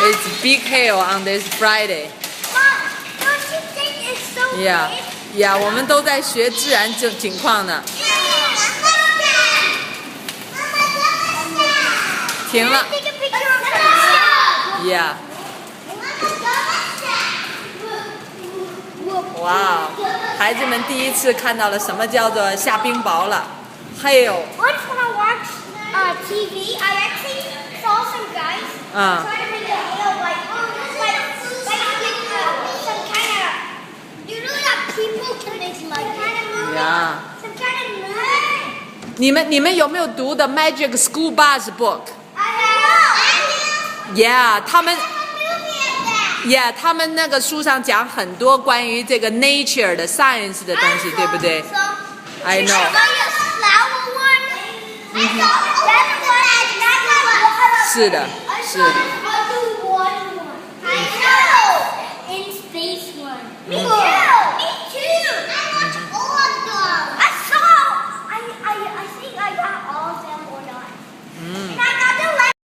it's big hail on this Friday. Mom, don't you think it's so Yeah, big? yeah，我们都在学自然景况呢。停了。Take a picture of her. Yeah. 哇，孩子们第一次看到了什么叫做下冰雹了 ，hail。 Once when I watched TV, I actually saw some guys trying to make a hail like some kind of. You know that people can make mud kind of movie. Yeah. Some kind of movie. 你们有没有读的 Magic School Bus book？ I know. Yeah， 他们 Movie of that. Yeah， 他们那个书上讲很多关于这个 nature 的 science 的东西，对不对 ？I know。是的，是的。